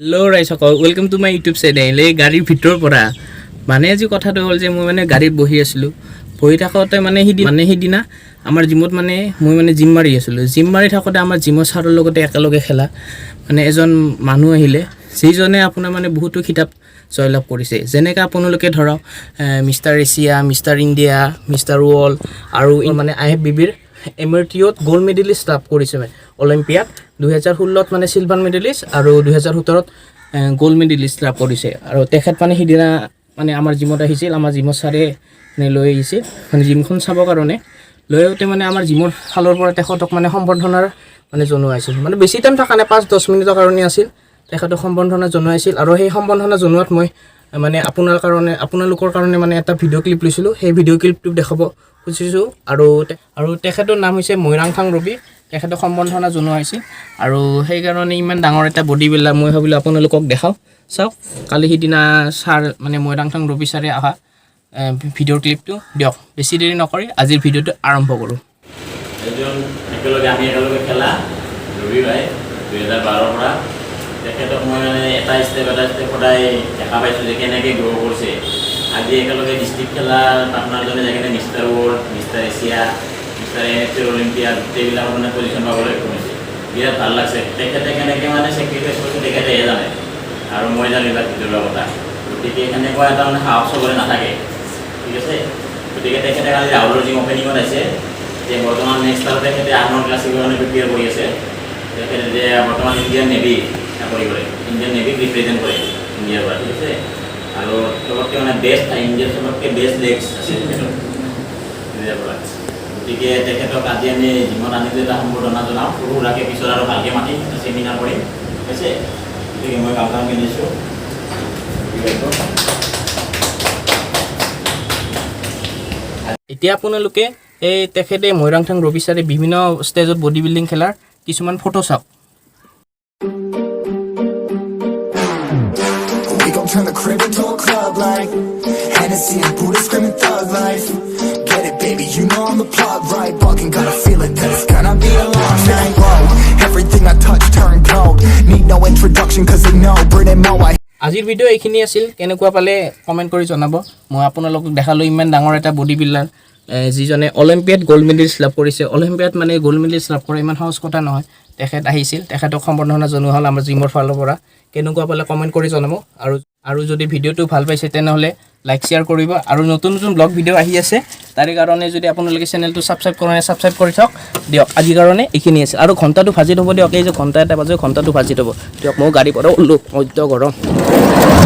Hello, Raisako. Welcome to my YouTube channel. এই গাড়ীৰ ভিতৰ পৰা মানে আজি কথাটো হ'ল যে মই মানে গাড়ীত বহি আছিলো বহি থাকোতে মানে সিদিনা আমাৰ জিমত মানে মই মানে জিম মাৰি আছিলো জিম মাৰি থাকোতে আমাৰ জিমৰ ছাৰৰ লগতে একেলগে খেলা মানে এজন মানুহ আহিলে যিজনে আপোনাৰ মানে বহুতো কিতাপ জয়লাভ কৰিছে যেনেকা আপোনালোকে ধৰক mister Asia mister India mister world আৰু মানে IFBBৰ এমেৰিটিয়ত গোল্ড মেডেলিষ্ট লাভ কৰিছে অলিম্পিয়াড 2016 ত মানে সিলভাৰ মেডেলিষ্ট আৰু 2017 ত গোল্ড মেডেলিষ্ট লাভ কৰিছে আৰু তেখেত মানে সিদিনা মানে আমাৰ জিমত আহিছিল আমাৰ জিমৰ ছাৰে মানে লৈ আহিছিল মানে জিমখন চাবৰ কাৰণে লৈওতে মানে আমাৰ জিমৰ ফালৰ পৰা তেখেতক মানে সম্বৰ্ধনাৰ মানে জনোৱাইছিল মানে বেছি টাইম থকা নাই 5-10 মিনিটৰ কাৰণে আছিল তেখেতক সম্বৰ্ধনা জনোৱাইছিল আৰু সেই সম্বৰ্ধনা জনোৱাত মই মানে আপোনালোকৰ কাৰণে মানে এটা ভিডিঅ' ক্লিপ লৈছিলো সেই ভিডিঅ' ক্লিপটো দেখাব খুজিছো আৰু তেখেতৰ নাম হৈছে মৈৰাংথাং ৰবি তেখেতক সম্বৰ্ধনা জনোৱাইছিল আৰু সেই কাৰণে ইমান ডাঙৰ এটা বডি বিল্ডাৰ মই ভাবিলো আপোনালোকক দেখাও চাওক কালি সিদিনা ছাৰ মানে মৈৰাংথাং ৰবি ছাৰে আহা ভিডিঅ' ক্লিপটো দিয়ক বেছি দেৰি নকৰি আজিৰ ভিডিঅ'টো আৰম্ভ কৰোঁ এজন একেলগে খেলা ৰবি ভাই 2012 পৰা তেখেতক মই মানে এটা ষ্টেপ সদায় দেখা পাইছোঁ যে কেনেকৈ গ্ৰ' কৰিছে আজি একেলগে ডিষ্ট্ৰিক্ট খেলা পাৰ্টনাৰজনে যেনে mister world mister Asia mister NFC olympiad গোটেইবিলাক মানে পজিশ্যন পাবলৈ কৰিছে বিৰাট ভাল লাগছে তেখেতে কেনেকৈ মানে চেক্ৰিফাইচ কৰিছে তেখেতেহে জানে আৰু মই জানিবা ভিতৰুৱা কথা গতিকে এনেকুৱা এটা মানে সাহস চবৰে নাথাকে ঠিক আছে গতিকে তেখেতে কালি ৰাহুলৰ জিম অপেনিঙত আছে যে বৰ্তমান নেক্সট আৰু তেখেতে আৰ্নল্ড ক্লাছিকৰ কাৰণে প্ৰিপেয়াৰ কৰি আছে তেখেতে যে বৰ্তমান ইণ্ডিয়ান নেভি চাকৰি কৰে ইণ্ডিয়ান নেভিক ৰিপ্ৰেজেণ্ট কৰে ইণ্ডিয়াৰ পৰা ঠিক আছে আৰু চবতকৈ মানে বেষ্ট ইণ্ডিয়াৰ চবতকৈ বেষ্ট লেগছ আছে তেখেতৰ ইণ্ডিয়াৰ পৰা গতিকে তেখেতক আজি আমি জিমত আনিলে এটা সম্বৰ্ধনা জনাওঁ সৰু সুৰাকৈ পিছত আৰু ভালকৈ মাতি ছেমিনাৰ কৰিম ঠিক আছে গতিকে মই কাম কিনিছোঁ এতিয়া আপোনালোকে এই তেখেতে মৈৰাংথাং ৰবি ছাৰে বিভিন্ন ষ্টেজত বডি বিল্ডিং খেলাৰ কিছুমান ফটো চাওক Turn the crib into a club like Hennessy and Buddha screaming thug life. Get it, baby, you know I'm the plug, right? Fucking gotta feel it, that it's gonna be a long night. Whoa, everything I touch turn gold. Need no introduction, cause they know Brit and Mo. আজিৰ video' এইখিনি আছিল কেনেকুৱা পালে comment কৰি জনাব মই আপোনালোকক দেখালোঁ ইমান ডাঙৰ এটা বডি বিল্ডাৰ যিজনে অলিম্পিয়াড গ'ল্ড মেডেলিষ্ট লাভ কৰিছে অলিম্পিয়াড মানে গ'ল্ড মেডেলিষ্ট লাভ কৰা ইমান সহজ কথা নহয় তেখেত আহিছিল তেখেতক সম্বৰ্ধনা জনোৱা হ'ল আমাৰ জিমৰ ফালৰ পৰা কেনেকুৱা পালে কমেণ্ট কৰি জনাব আৰু যদি ভিডিঅ'টো ভাল পাইছে তেনেহ'লে লাইক শ্বেয়াৰ কৰিব আৰু নতুন ব্লগ ভিডিঅ' আহি আছে তাৰে কাৰণে যদি আপোনালোকে চেনেলটো ছাবস্ক্ৰাইব কৰা নাই ছাবস্ক্ৰাইব কৰি থওক দিয়ক আজিৰ কাৰণে এইখিনি আছে আৰু ঘণ্টাটো ভাজি থ'ব দিয়ক এই যে ঘণ্টা এটা বাজে ঘণ্টাটো ভাজি থ'ব দিয়ক মই গাড়ী পৰা ওলো মধ্য গৰম